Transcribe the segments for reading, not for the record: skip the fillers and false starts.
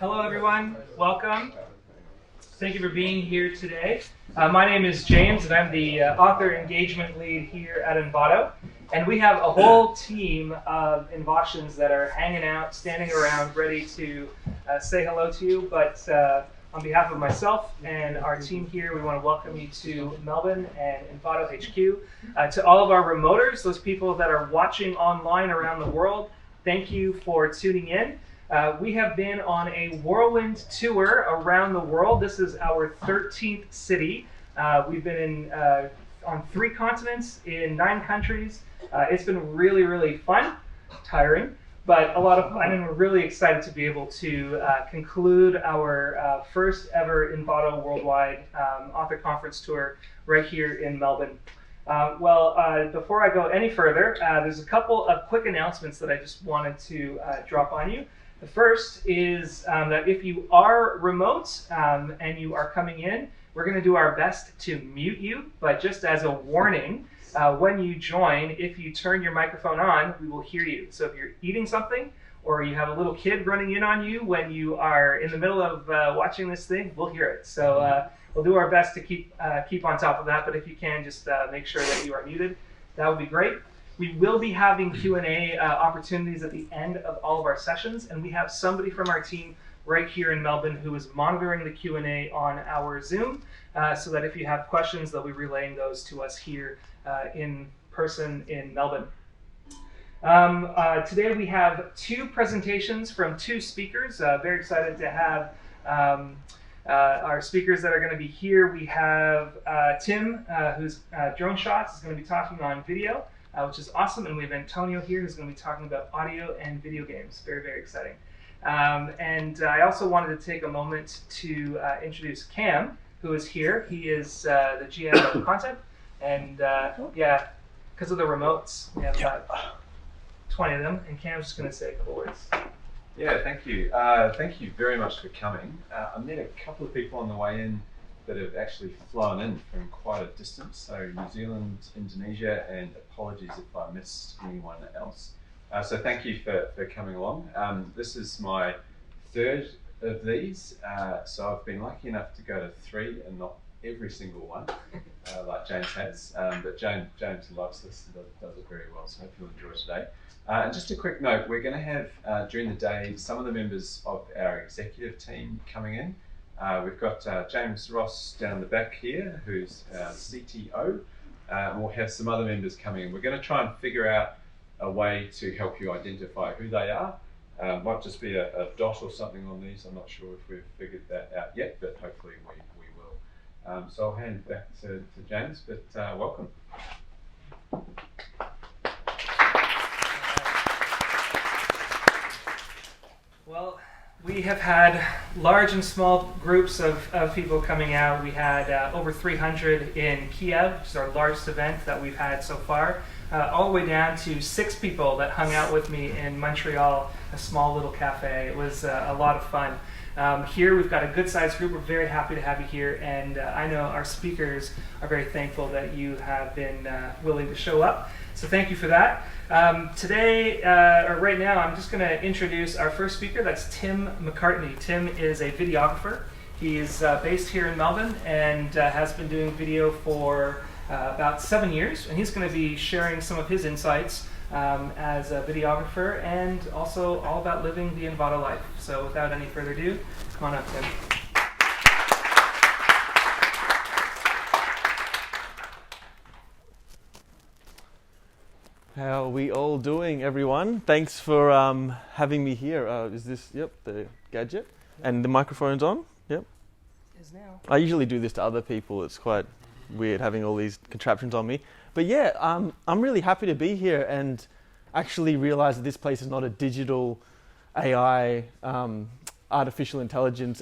Hello everyone, welcome. Thank you for being here today. My name is James and I'm the author engagement lead here at Envato. And we have a whole team of Envatians that are hanging out, standing around, ready to say hello to you. But on behalf of myself and our team here, we want to welcome you to Melbourne and Envato HQ. To all of our remoters, those people that are watching online around the world, thank you for tuning in. We have been on a whirlwind tour around the world. This is our 13th city. We've been on 3 continents in 9 countries. It's been really, really fun, tiring, but a lot of fun, and we're really excited to be able to conclude our first ever Envato Worldwide Author Conference Tour right here in Melbourne. Before I go any further, there's a couple of quick announcements that I just wanted to drop on you. The first is that if you are remote and you are coming in, we're going to do our best to mute you, but just as a warning, when you join, if you turn your microphone on, we will hear you. So if you're eating something or you have a little kid running in on you when you are in the middle of watching this thing, we'll hear it. So we'll do our best to keep on top of that, but if you can, just make sure that you are muted. That would be great. We will be having Q&A opportunities at the end of all of our sessions, and we have somebody from our team right here in Melbourne who is monitoring the Q&A on our Zoom, so that if you have questions, they'll be relaying those to us here in person in Melbourne. Today we have 2 presentations from 2 speakers. Very excited to have our speakers that are going to be here. We have Tim, who's Drone Shots, is going to be talking on video, which is awesome, and we have Antonio here who's going to be talking about audio and video games. Very, very exciting. And I also wanted to take a moment to introduce Cam, who is here. He is the GM of content, and yeah, because of the remotes, we have about 20 of them, and Cam's just going to say a couple words. Yeah, thank you. Thank you very much for coming. I met a couple of people on the way in that have actually flown in from quite a distance, so New Zealand, Indonesia, and apologies if I missed anyone else. So thank you for coming along. This is my 3rd of these, so I've been lucky enough to go to 3 and not every single one, like James has, but James loves this and does it very well, so I hope you'll enjoy today. And just a quick note, we're going to have, during the day, some of the members of our executive team coming in. We've got James Ross down the back here, who's our CTO. We'll have some other members coming in. We're going to try and figure out a way to help you identify who they are. Might just be a dot or something on these. I'm not sure if we've figured that out yet, but hopefully we will. So I'll hand it back to James, but welcome. Well, we have had large and small groups of people coming out. We had over 300 in Kiev, which is our largest event that we've had so far, all the way down to 6 people that hung out with me in Montreal, a small little cafe. It was a lot of fun. Here we've got a good-sized group. We're very happy to have you here, and I know our speakers are very thankful that you have been willing to show up. So thank you for that. Today, or right now, I'm just going to introduce our first speaker. That's Tim McCartney. Tim is a videographer. He's based here in Melbourne and has been doing video for about 7 years. And he's going to be sharing some of his insights as a videographer and also all about living the Envato life. So without any further ado, come on up, Tim. How are we all doing, everyone? Thanks for having me here. Is this, the gadget? And the microphone's on? Yep. Is now. I usually do this to other people. It's quite weird having all these contraptions on me. But yeah, I'm really happy to be here and actually realize that this place is not a digital AI, artificial intelligence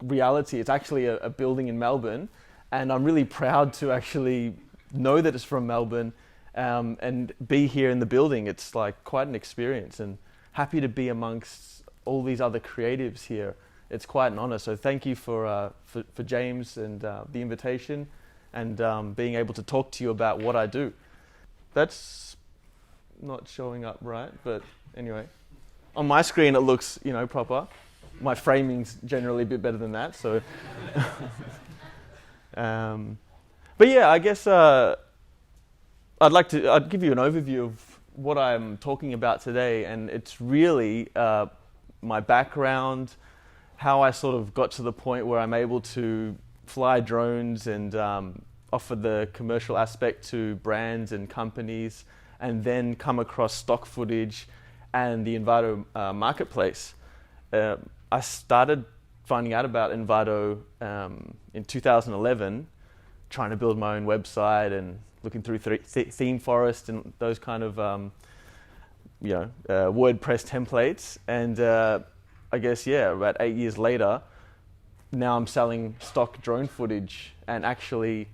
reality. It's actually a building in Melbourne. And I'm really proud to actually know that it's from Melbourne. And be here in the building. It's like quite an experience, and happy to be amongst all these other creatives here. It's quite an honor. So thank you for James and the invitation, and being able to talk to you about what I do. That's not showing up right, but anyway, on my screen it looks proper. my framing's generally a bit better than that. So, but yeah, I guess I'd give you an overview of what I'm talking about today, and it's really my background, how I sort of got to the point where I'm able to fly drones and offer the commercial aspect to brands and companies, and then come across stock footage and the Envato Marketplace. I started finding out about Envato in 2011, trying to build my own website and looking through theme forest and those kind of WordPress templates. And I guess, about 8 years later, now I'm selling stock drone footage and actually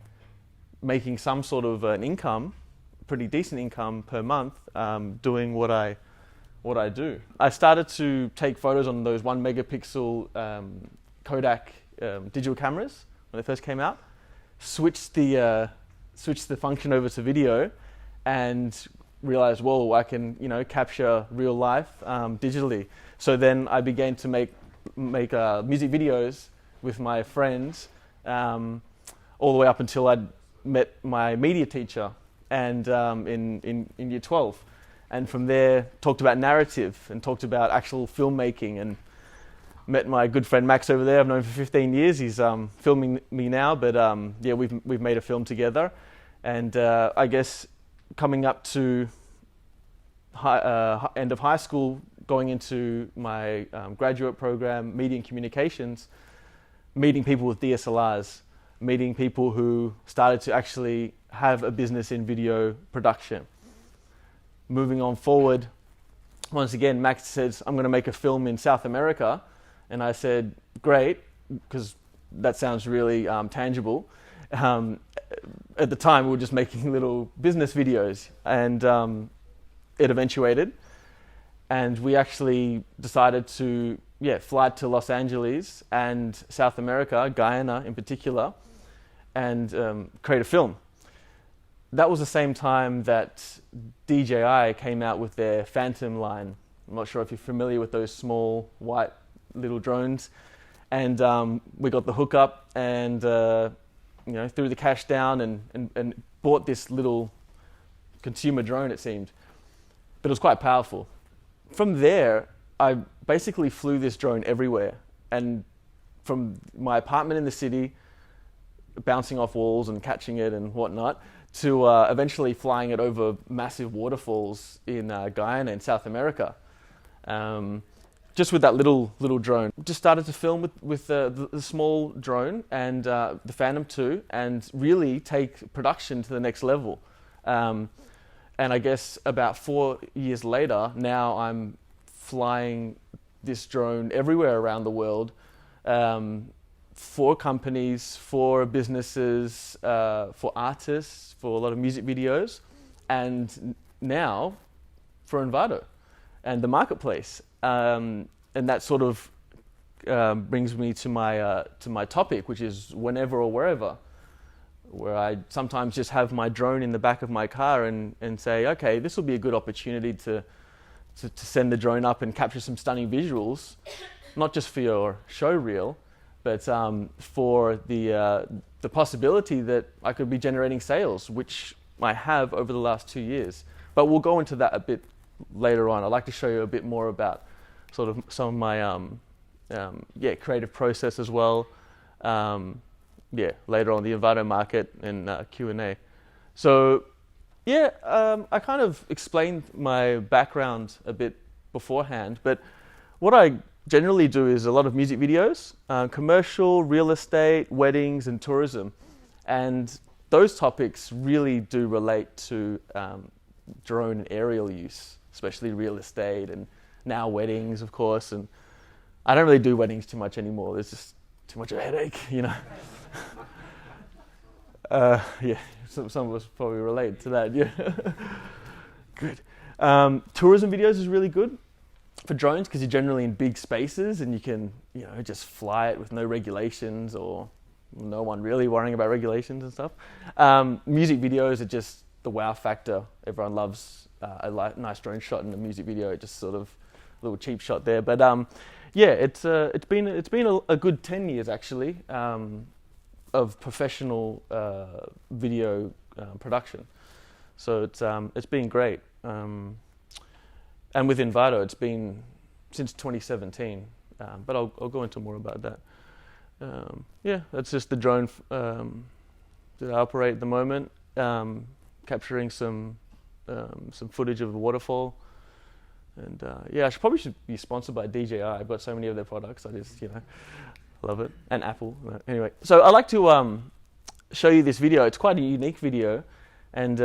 making some sort of an income, pretty decent income per month, doing what I do. I started to take photos on those 1 megapixel Kodak digital cameras when they first came out. Switched the function over to video, and realized, whoa, I can capture real life digitally. So then I began to make music videos with my friends, all the way up until I'd met my media teacher, and in year 12. And from there, talked about narrative and talked about actual filmmaking, and met my good friend Max over there. I've known him for 15 years. He's filming me now, but we've made a film together. And I guess coming up to end of high school, going into my graduate program, media and communications, meeting people with DSLRs, meeting people who started to actually have a business in video production. Moving on forward, once again, Max says, I'm going to make a film in South America. And I said, great, because that sounds really tangible. At the time, we were just making little business videos, and it eventuated. And we actually decided to fly to Los Angeles and South America, Guyana in particular, and create a film. That was the same time that DJI came out with their Phantom line. I'm not sure if you're familiar with those small white little drones. And we got the hookup and threw the cash down and bought this little consumer drone, it seemed. But it was quite powerful. From there, I basically flew this drone everywhere. And from my apartment in the city, bouncing off walls and catching it and whatnot, to eventually flying it over massive waterfalls in Guyana in South America. Just with that little drone. Just started to film with the small drone and the Phantom 2, and really take production to the next level. And I guess about 4 years later, now I'm flying this drone everywhere around the world, for companies, for businesses, for artists, for a lot of music videos, and now for Envato and the marketplace. And that sort of brings me to my topic, which is whenever or wherever, where I sometimes just have my drone in the back of my car and say, okay, this will be a good opportunity to send the drone up and capture some stunning visuals, not just for your show reel, but for the possibility that I could be generating sales, which I have over the last 2 years. But we'll go into that a bit later on. I'd like to show you a bit more about sort of some of my creative process as well. Later on the Envato Market and Q&A. So I kind of explained my background a bit beforehand, but what I generally do is a lot of music videos, commercial, real estate, weddings, and tourism. And those topics really do relate to drone and aerial use, especially real estate and now weddings, of course. And I don't really do weddings too much anymore. There's just too much of a headache, some of us probably relate to that, Good. Tourism videos is really good for drones because you're generally in big spaces and you can, just fly it with no regulations or no one really worrying about regulations and stuff. Music videos are just the wow factor. Everyone loves a nice drone shot in a music video. Just sort of a little cheap shot there. But Yeah, it's been a good 10 years actually of professional video production. So it's been great. And with Envato, it's been since 2017. But I'll go into more about that. Yeah, that's just the drone that I operate at the moment, capturing some footage of the waterfall. And yeah, I should be sponsored by DJI. I've got so many of their products. I just, love it. And Apple. Anyway, so I'd like to show you this video. It's quite a unique video, and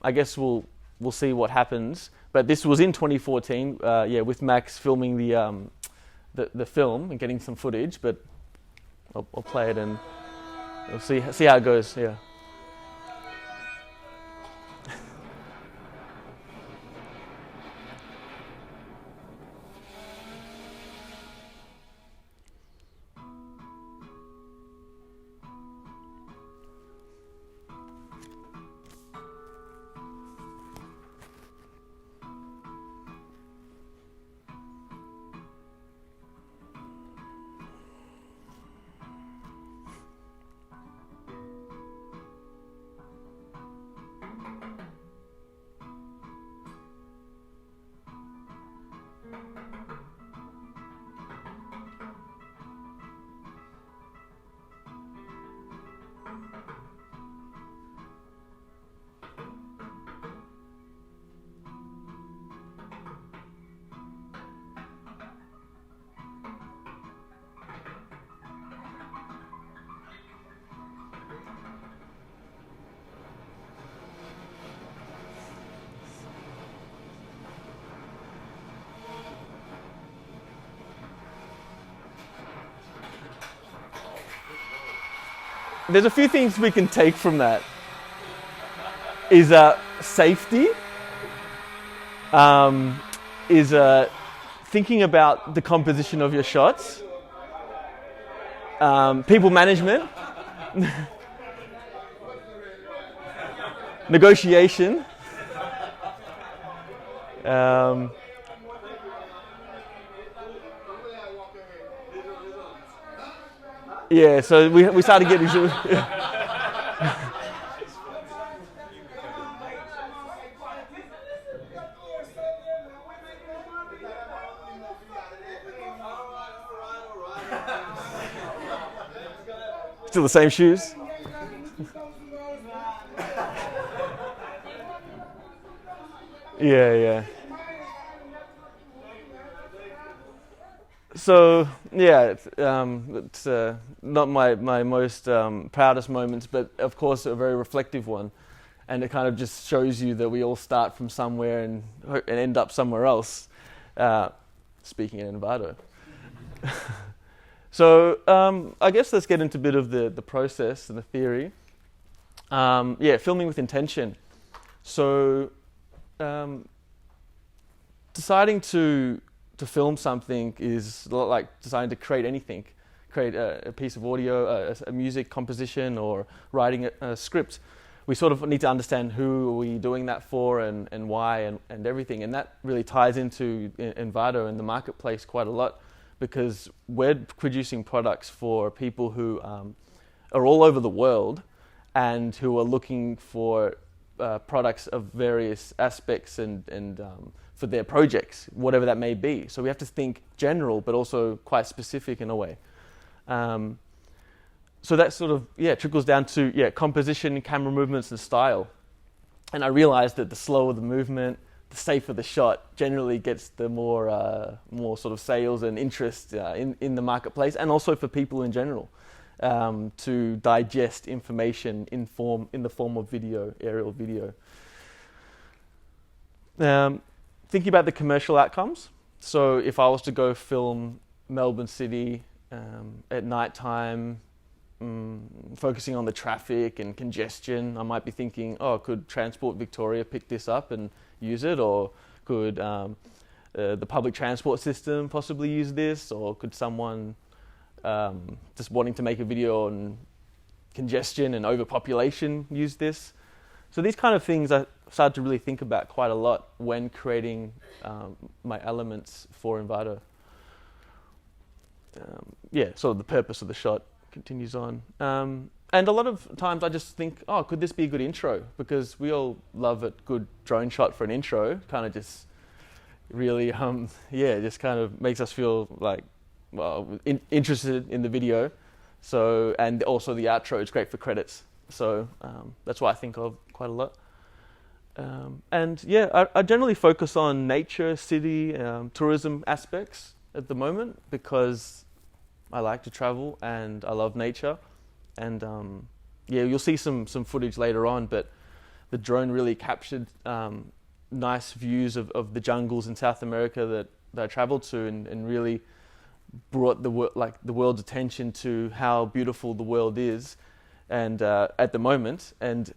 I guess we'll see what happens. But this was in 2014, with Max filming the film and getting some footage. But I'll play it and we'll see how it goes. Yeah. There's a few things we can take from that. Is safety. Is thinking about the composition of your shots. People management. Negotiation. Yeah, so we started getting still the same shoes. Yeah. So yeah, it's not my most proudest moments, but of course a very reflective one, and it kind of just shows you that we all start from somewhere and end up somewhere else. Speaking in Envato. So I guess let's get into a bit of the process and the theory. Filming with intention. So deciding to film something is like deciding to create anything, create a piece of audio, a music composition, or writing a script. We sort of need to understand who are we doing that for and why and everything. And that really ties into Envato and the marketplace quite a lot, because we're producing products for people who are all over the world and who are looking for products of various aspects and for their projects, whatever that may be. So we have to think general, but also quite specific in a way. So that sort of, trickles down to, composition, camera movements, and style. And I realized that the slower the movement, the safer the shot generally gets the more sort of sales and interest in the marketplace, and also for people in general to digest information in the form of video, aerial video. Thinking about the commercial outcomes. So if I was to go film Melbourne City at night time, focusing on the traffic and congestion, I might be thinking, could Transport Victoria pick this up and use it? Or could the public transport system possibly use this? Or could someone just wanting to make a video on congestion and overpopulation use this? So these kind of things I started to really think about quite a lot when creating my elements for Envato. sort of the purpose of the shot continues on. And a lot of times I just think, oh, could this be a good intro? Because we all love a good drone shot for an intro. Kind of just really, just kind of makes us feel like, well, interested in the video. So, and also the outro is great for credits. So that's why I think of quite a lot. I generally focus on nature, city, tourism aspects at the moment because I like to travel and I love nature. And you'll see some footage later on, but the drone really captured nice views of the jungles in South America that I traveled to, and really brought the world's attention to how beautiful the world is, and at the moment, and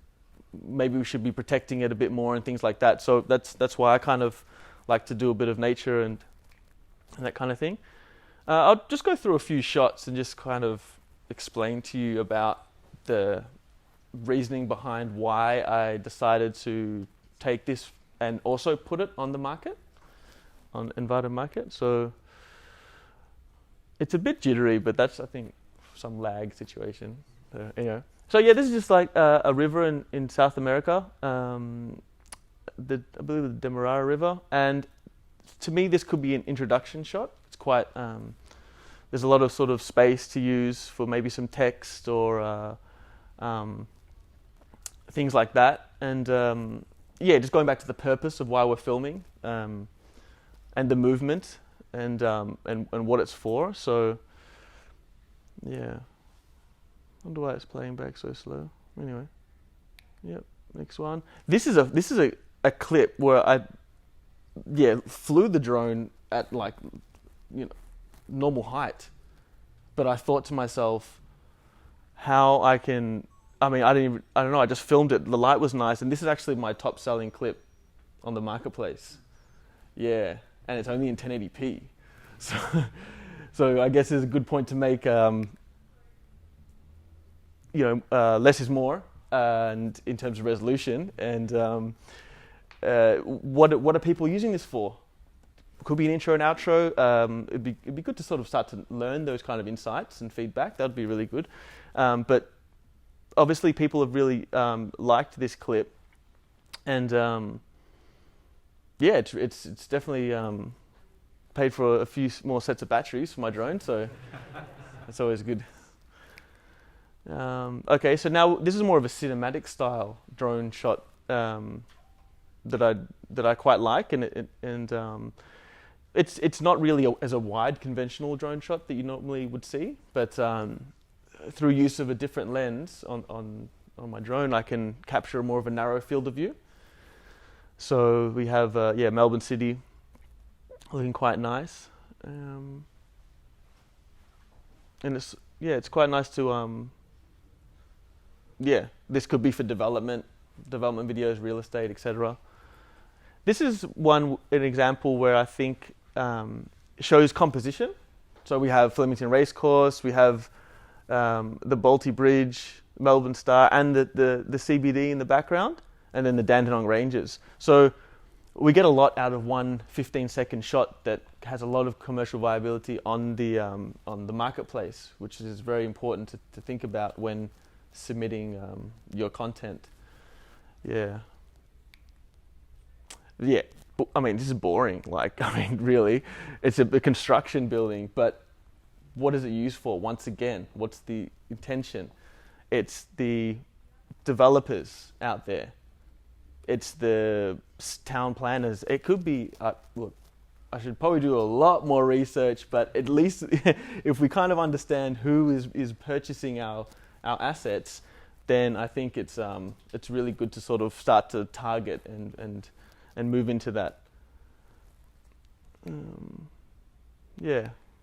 maybe we should be protecting it a bit more and things like that. So that's why I kind of like to do a bit of nature and that kind of thing. I'll just go through a few shots and just kind of explain to you about the reasoning behind why I decided to take this and also put it on the market, on Envato Market. So it's a bit jittery, but that's, I think, some lag situation. So yeah, this is just like a river in South America, I believe the Demerara River, and to me this could be an introduction shot. It's quite there's a lot of sort of space to use for maybe some text or things like that. And just going back to the purpose of why we're filming, and the movement and what it's for. So yeah, I wonder why it's playing back so slow. Anyway, yep, next one. This is a clip where I flew the drone at normal height, but I thought to myself how I don't know, I just filmed it. The light was nice, and this is actually my top selling clip on the marketplace. Yeah, and it's only in 1080p. So I guess it's a good point to make, less is more, and in terms of resolution, and what are people using this for? Could be an intro and outro. It'd be good to sort of start to learn those kind of insights and feedback. That'd be really good. But obviously, people have really liked this clip, and it's definitely paid for a few more sets of batteries for my drone. So that's always good. Okay, so now this is more of a cinematic style drone shot that I quite like, and it's not really as a wide conventional drone shot that you normally would see, but through use of a different lens on my drone, I can capture more of a narrow field of view. So we have Melbourne City looking quite nice, and it's quite nice to this could be for development videos, real estate, etc. This is an example where I think shows composition. So we have Flemington Racecourse, we have the Balti Bridge, Melbourne Star, and the CBD in the background, and then the Dandenong Ranges. So we get a lot out of one 15-second shot that has a lot of commercial viability on the marketplace, which is very important to think about when submitting your content. Yeah. I mean, this is boring. Really, it's a construction building, but what is it used for? Once again, what's the intention? It's the developers out there. It's the town planners. It could be, look, I should probably do a lot more research, but at least if we kind of understand who is purchasing our assets, then I think it's really good to sort of start to target and move into that.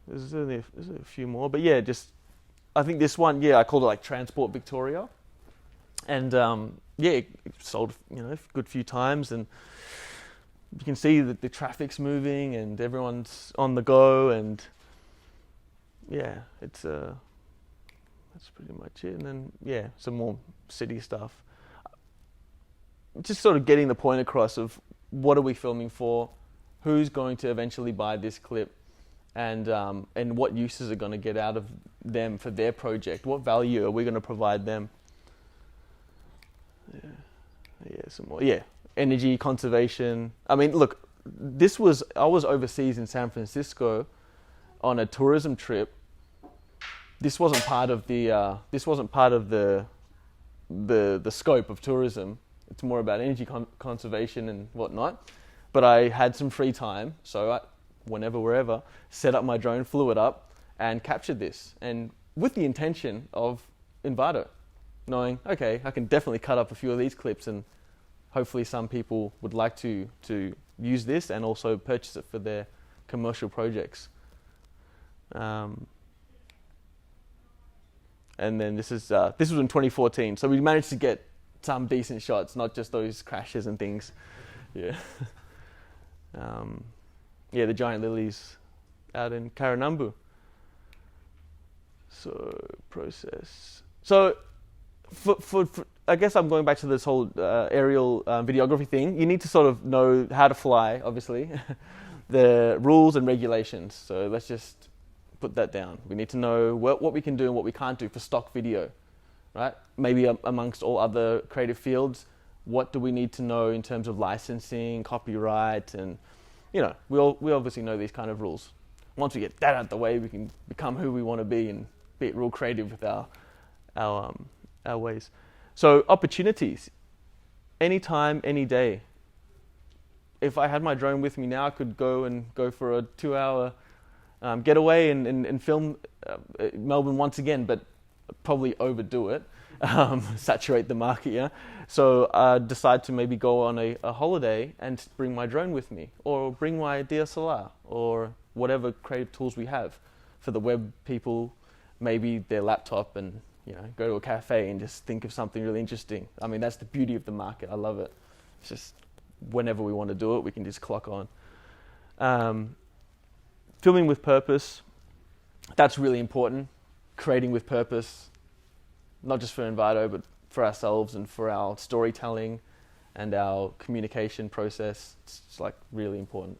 There's a few more, but I think this one, I called it like Transport Victoria, and it sold a good few times, and you can see that the traffic's moving and everyone's on the go, and it's that's pretty much it. And then some more city stuff. Just sort of getting the point across of what are we filming for, who's going to eventually buy this clip, and what uses are going to get out of them for their project. What value are we going to provide them? Yeah, some more. Yeah, energy conservation. I mean, look, I was overseas in San Francisco on a tourism trip. This wasn't part of the scope of tourism. It's more about energy conservation and whatnot. But I had some free time, so wherever, set up my drone, flew it up, and captured this. And with the intention of Envato, knowing, okay, I can definitely cut up a few of these clips, and hopefully some people would like to use this and also purchase it for their commercial projects. And then this was in 2014, so we managed to get some decent shots, not just those crashes and things. Yeah. The giant lilies out in Karanambu. So process. So for I guess I'm going back to this whole aerial videography thing. You need to sort of know how to fly, obviously, the rules and regulations. So let's just put that down. We need to know what we can do and what we can't do for stock video, right? Maybe amongst all other creative fields, what do we need to know in terms of licensing, copyright, and we obviously know these kind of rules. Once we get that out of the way, we can become who we want to be and be real creative with our ways. So opportunities, anytime, any day. If I had my drone with me now, I could go for a 2-hour getaway and film Melbourne once again, but probably overdo it, saturate the market, yeah. So decide to maybe go on a holiday and bring my drone with me, or bring my DSLR, or whatever creative tools we have. For the web people, maybe their laptop, and go to a cafe and just think of something really interesting. I mean, that's the beauty of the market. I love it. It's just whenever we want to do it, we can just clock on. Filming with purpose, that's really important. Creating with purpose, not just for Envato, but for ourselves and for our storytelling and our communication process. It's like really important.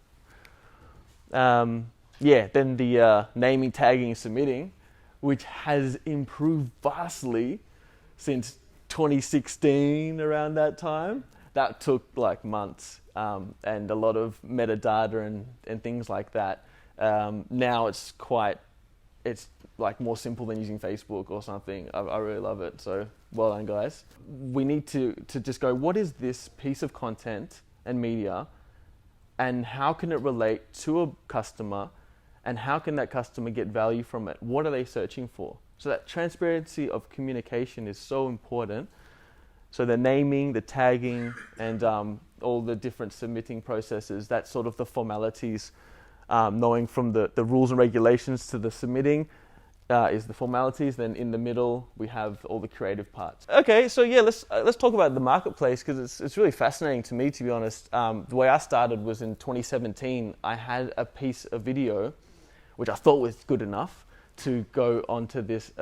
Then the naming, tagging, submitting, which has improved vastly since 2016, around that time. That took like months, and a lot of metadata and things like that. Now it's like more simple than using Facebook or something. I really love it. So well done, guys. We need to just go, what is this piece of content and media, and how can it relate to a customer, and how can that customer get value from it? What are they searching for? So that transparency of communication is so important. So the naming, the tagging, and all the different submitting processes, that's sort of the formalities. Knowing from the rules and regulations to the submitting is the formalities. Then in the middle, we have all the creative parts. Okay, so yeah, let's talk about the marketplace, because it's really fascinating to me, to be honest. The way I started was in 2017. I had a piece of video, which I thought was good enough to go onto this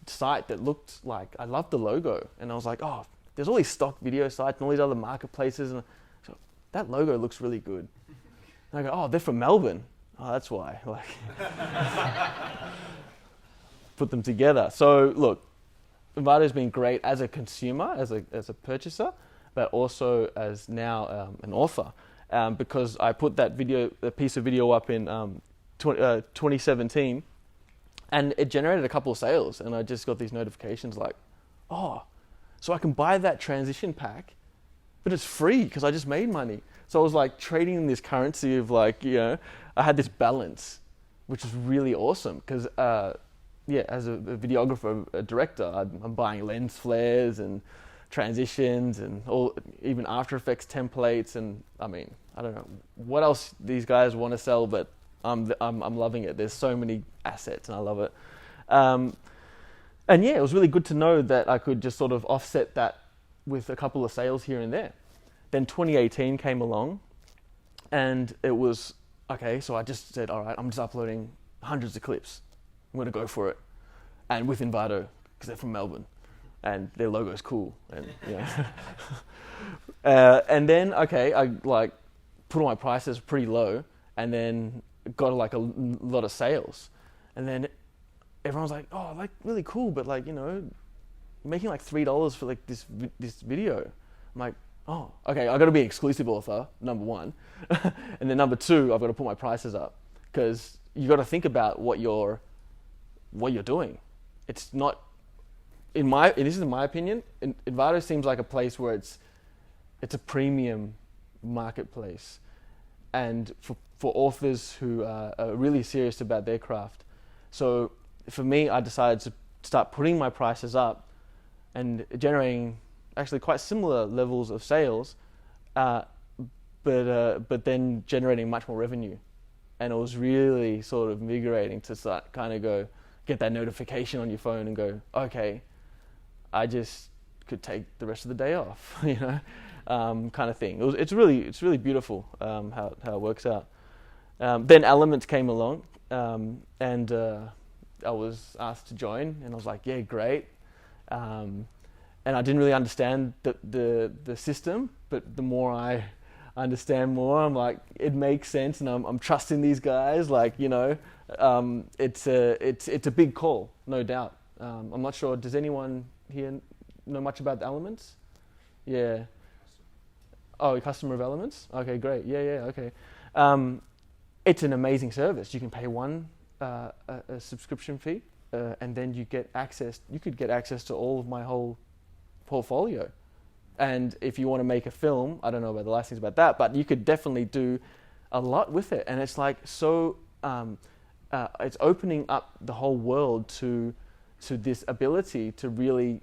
site that looked like, I loved the logo, and I was like, oh, there's all these stock video sites and all these other marketplaces, and so that logo looks really good. And I go, oh, they're from Melbourne. Oh, that's why. Like, put them together. So look, Envato's been great as a consumer, as a purchaser, but also as now an author, because I put that piece of video up in 2017, and it generated a couple of sales, and I just got these notifications like, oh, so I can buy that transition pack, but it's free because I just made money. So I was like trading in this currency of like, I had this balance, which is really awesome because, as a videographer, a director, I'm buying lens flares and transitions and even After Effects templates, and I mean, I don't know what else these guys want to sell, but I'm loving it. There's so many assets, and I love it. And yeah, it was really good to know that I could just sort of offset that with a couple of sales here and there. Then 2018 came along, and it was okay. So I just said, all right, I'm just uploading hundreds of clips. I'm going to go for it, and with Envato, because they're from Melbourne, and their logo is cool, and and then I like put all my prices pretty low, and then got like a lot of sales, and then everyone's like, oh, like really cool, but like, you know, making like $3 for like this video. I'm like, oh, okay, I got to be exclusive author, number one, and then number two, I've got to put my prices up, because you got to think about what you're doing. It's not this is in my opinion. Envato seems like a place where it's a premium marketplace, and for authors who are really serious about their craft. So for me, I decided to start putting my prices up and generating actually quite similar levels of sales, but then generating much more revenue. And it was really sort of invigorating to start kind of get that notification on your phone and go, okay, I just could take the rest of the day off, you know, kind of thing. It's really beautiful how it works out. Then Elements came along, and I was asked to join, and I was like, yeah, great. And I didn't really understand the system, but the more I understand more, I'm like, it makes sense, and I'm trusting these guys. Like, you know, it's a big call, no doubt. I'm not sure. Does anyone here know much about the Elements? Yeah. Oh, a customer of Elements? Okay, great. Yeah, okay. It's an amazing service. You can pay a subscription fee, and then you could get access to all of my whole portfolio. And if you want to make a film, I don't know about the licensing about that, but you could definitely do a lot with it. And it's like it's opening up the whole world to this ability to really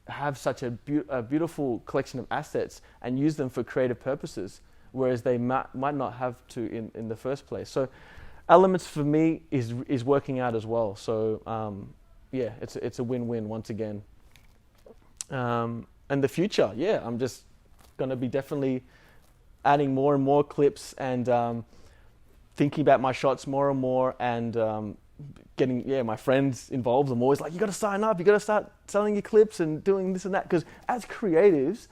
have such a beautiful collection of assets and use them for creative purposes, whereas they might not have to in the first place. So Elements for me is working out as well. So yeah, it's a win-win once again. And the future, yeah, I'm just going to be definitely adding more and more clips and thinking about my shots more and more, and getting my friends involved. I'm always like, you got to sign up, you got to start selling your clips and doing this and that, because as creatives,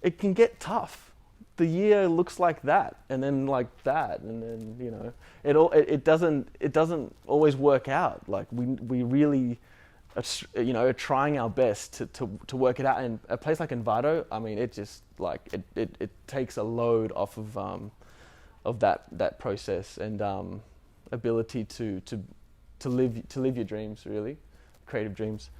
it can get tough. The year looks like that, and then like that, and then, you know, it doesn't always work out. Like we really, you know, trying our best to work it out. And a place like Envato, I mean, it just like it takes a load off of that process and ability to live your dreams, really, creative dreams.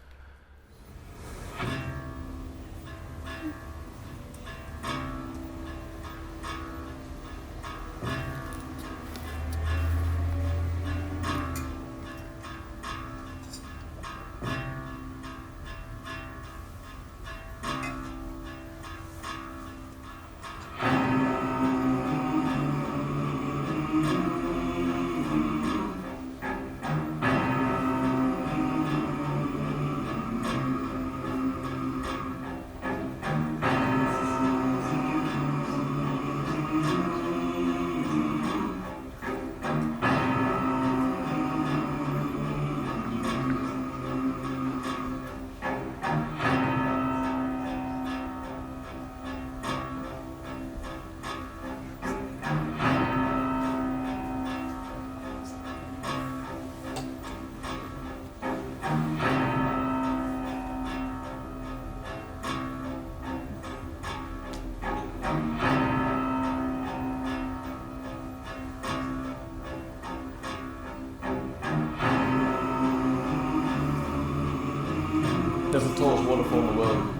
That's the tallest waterfall in the world.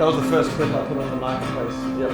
That was the first clip I put on the marketplace. Yep.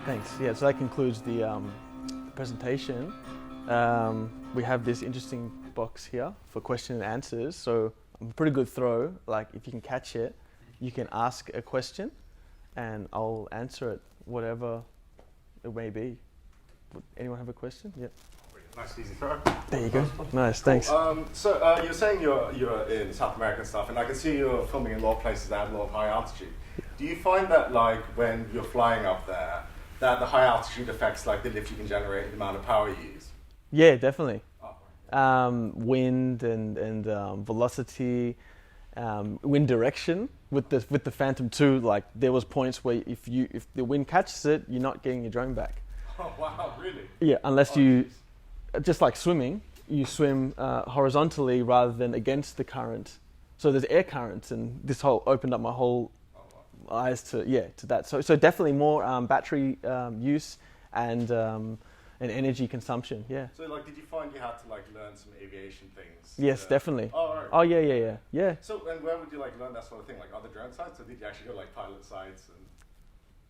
Thanks. Yeah, so that concludes the presentation. We have this interesting box here for question and answers. So a pretty good throw. Like if you can catch it, you can ask a question, and I'll answer it, whatever it may be. Would anyone have a question? Yeah. Nice easy throw. There you go. Nice. Thanks. So you're saying you're in South America and stuff, and I can see you're filming in a lot of places that have a lot of high altitude. Do you find that like when you're flying up there, that the high altitude affects like the lift you can generate and the amount of power you use? Yeah, definitely. Oh. Wind and velocity, wind direction. With the Phantom 2, like there was points where if the wind catches it, you're not getting your drone back. Oh wow, really? Yeah, unless just like swimming, you swim horizontally rather than against the current. So there's air currents, and this whole opened up my whole eyes to that. So definitely more battery use and energy consumption. Yeah. So like, did you find you had to like learn some aviation things? Yes, definitely. Oh, right. Oh yeah. So and where would you like learn that sort of thing? Like other drone sites, or did you actually go like pilot sites? And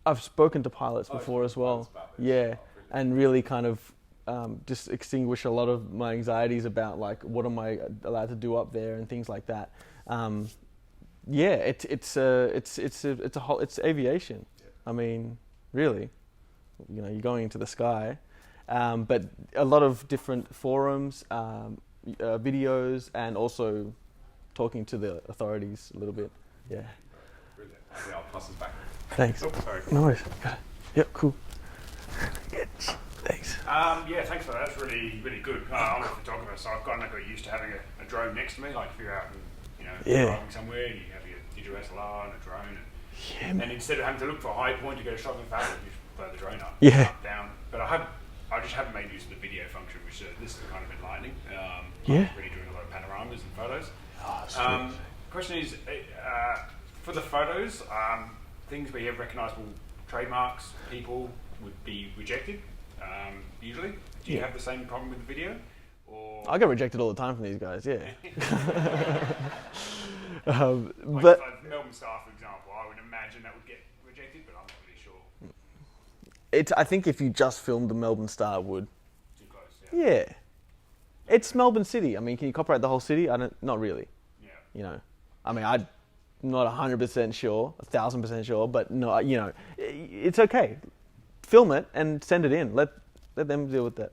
I've spoken to pilots before as well. Yeah, and really kind of just extinguish a lot of my anxieties about like what am I allowed to do up there and things like that. Yeah, it's aviation. Yeah. I mean, really, you're going into the sky, but a lot of different forums, videos, and also talking to the authorities a little bit. Yeah. Brilliant. Okay, I'll pass this back. Thanks. Oh, sorry. No worries. Got it. Yep. Cool. Thanks. Yeah, thanks for that. That's really, really good. I'm a photographer, so I've got used to having a drone next to me. Like if you're out and driving somewhere, and you have your digital SLR and a drone, and instead of having to look for a high point to get a shot of the fabric, you just blow the drone up, up, down. But I just haven't made use of the video function, which this is kind of enlightening. I'm really doing a lot of panoramas and photos. Oh, question is, for the photos, things where you have recognisable trademarks, people would be rejected. Usually, do you have the same problem with the video? Or I get rejected all the time from these guys. Yeah. like Melbourne Star, for example, I would imagine that would get rejected, but I'm not really sure. I think if you just filmed the Melbourne Star, it would. Too close. Yeah. It's Melbourne City. I mean, can you copyright the whole city? Not really. Yeah. I mean, I'm not 100% sure, 1,000% sure, but no, it's okay. Film it and send it in. Let them deal with that.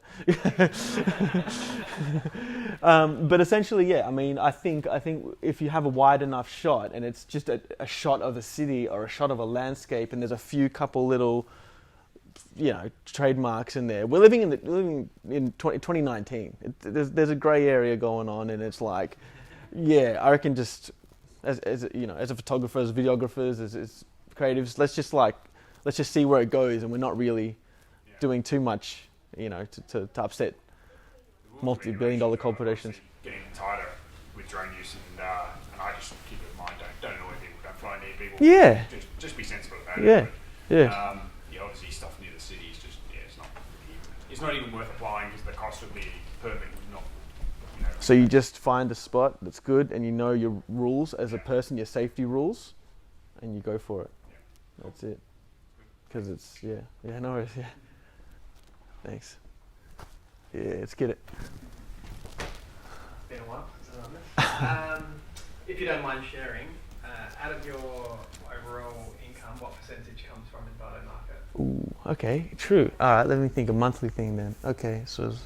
But essentially, yeah. I mean, I think if you have a wide enough shot and it's just a shot of a city or a shot of a landscape, and there's a couple little, trademarks in there. We're living in 2019. There's a grey area going on, and it's like, I reckon just as a photographer, as videographers, as creatives, let's just see where it goes, and we're not really doing too much, to upset multi-billion-dollar corporations. Getting tighter with drone use, and I just keep it in mind. Don't annoy people. Don't fly near people. Yeah. Just be sensible about it. Yeah. Obviously, stuff near the city is just it's not even worth applying because the cost of the permit would not. So you just find a spot that's good, and your rules as a person, your safety rules, and you go for it. Yeah. That's it. Because it's no worries. Yeah. Thanks. Yeah, let's get it. Been a while since I've done this. If you don't mind sharing, out of your overall income, what percentage comes from Envato Market? Ooh, okay, true. All right, let me think. A monthly thing then. Okay, so it's,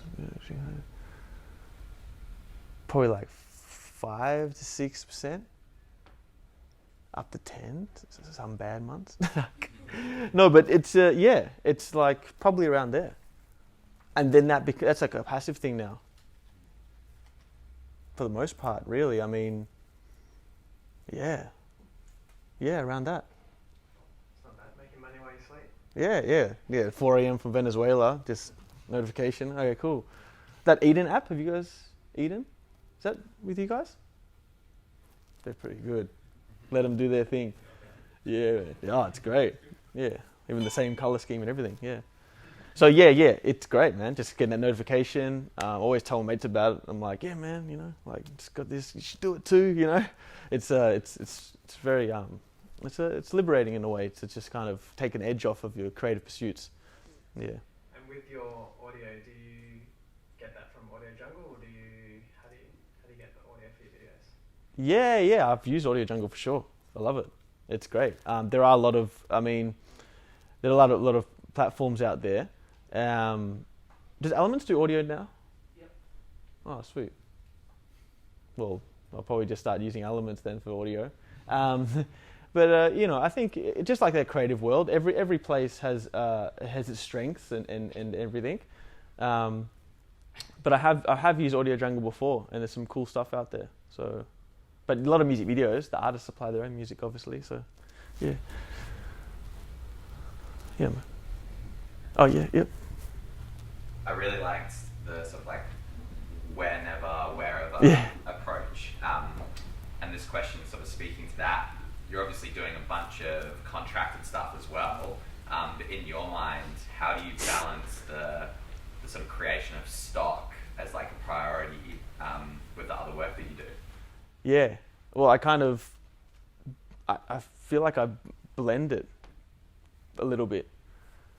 probably like 5 to 6%, up to 10. Some bad months. No, but it's it's like probably around there. and then that's like a passive thing now. For the most part, really. I mean, yeah, around that. It's not bad, making money while you sleep. Yeah. 4 a.m. from Venezuela, just notification. Okay, cool. That Eden app, have you guys, Eden? Is that with you guys? They're pretty good. Let them do their thing. Yeah, it's great. Yeah, even the same color scheme and everything, yeah. So yeah, it's great, man. Just getting that notification. Always tell my mates about it. I'm like, yeah, man, you know, like just got this. You should do it too, you know. It's very it's liberating in a way to just kind of take an edge off of your creative pursuits. Yeah. And with your audio, do you get that from Audio Jungle, or how do you get the audio for your videos? Yeah. I've used Audio Jungle for sure. I love it. It's great. There are a lot of platforms out there. Does Elements do audio now? Yep. Oh, sweet. Well, I'll probably just start using Elements then for audio. But you know, I think just like that creative world, every place has its strengths and everything. But I have used Audio Jungle before, and there's some cool stuff out there. So, but a lot of music videos, the artists supply their own music, obviously. So, yeah. Yeah, man. Oh yeah, yep. I really liked the sort of like whenever, wherever approach. And this question is sort of speaking to that. You're obviously doing a bunch of contracted stuff as well. But in your mind, how do you balance the sort of creation of stock as like a priority with the other work that you do? Yeah. Well, I feel like I blend it a little bit.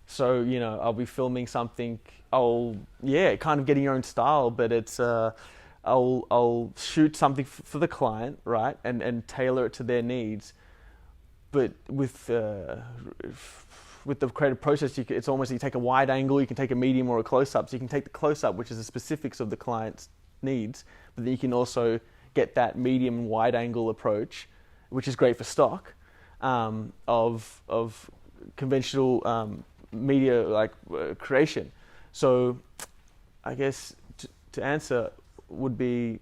So, you know, I'll be filming something, kind of getting your own style, but it's, I'll shoot something for the client, right, and tailor it to their needs. But with the creative process, it's almost you take a wide angle, you can take a medium or a close-up. So you can take the close-up, which is the specifics of the client's needs, but then you can also get that medium and wide angle approach, which is great for stock, of conventional media like creation. So I guess to answer would be,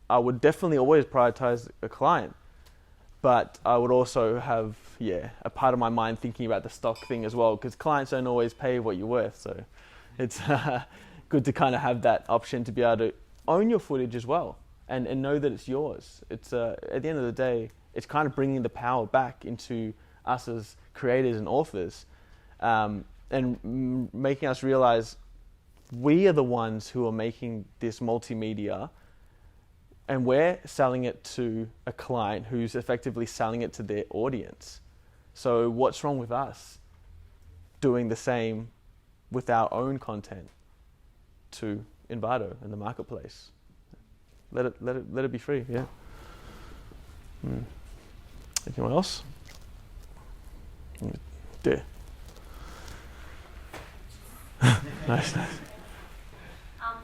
I would definitely always prioritize a client, but I would also have a part of my mind thinking about the stock thing as well, because clients don't always pay what you're worth. So it's good to kind of have that option to be able to own your footage as well and know that it's yours. It's at the end of the day, it's kind of bringing the power back into us as creators and authors, and making us realize we are the ones who are making this multimedia, and we're selling it to a client who's effectively selling it to their audience. So what's wrong with us doing the same with our own content to Envato and the marketplace? Let it be free, yeah. Anyone else? There. Nice.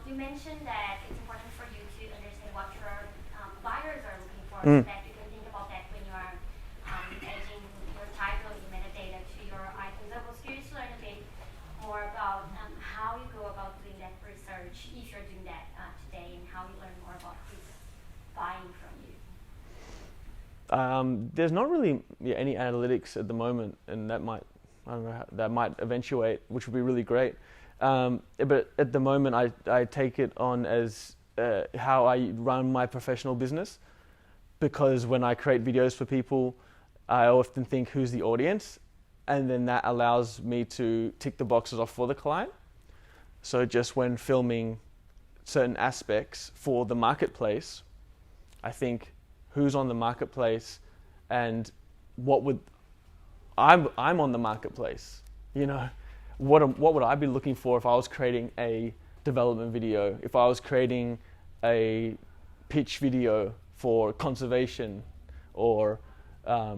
You mentioned that it's important for you to understand what your buyers are looking for, Mm. so that you can think about that when you are adding your title, your metadata to your items. I was curious to learn a bit more about how you go about doing that research, if you're doing that today, and how you learn more about who's buying from you. There's not really any analytics at the moment, and that might eventuate, which would be really great. But at the moment, I take it on as how I run my professional business, because when I create videos for people, I often think, who's the audience? And then that allows me to tick the boxes off for the client. So just when filming certain aspects for the marketplace, I think, who's on the marketplace, and I'm on the marketplace, you know. What would I be looking for if I was creating a development video, if I was creating a pitch video for conservation, or a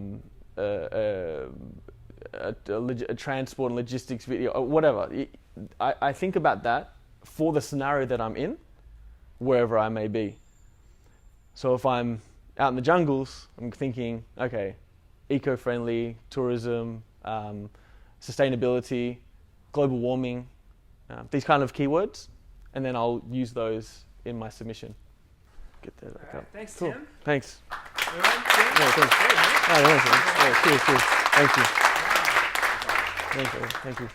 transport and logistics video, or whatever. I think about that for the scenario that I'm in, wherever I may be. So if I'm out in the jungles, I'm thinking, okay, eco-friendly, tourism, sustainability, global warming, these kind of keywords, and then I'll use those in my submission. Get that back up. Thanks, Cool. Tim. Thanks. Everyone, Tim? Yeah, thanks. Great, man. Oh, yeah, thanks. Yeah, cheers. Thank you. Thank you.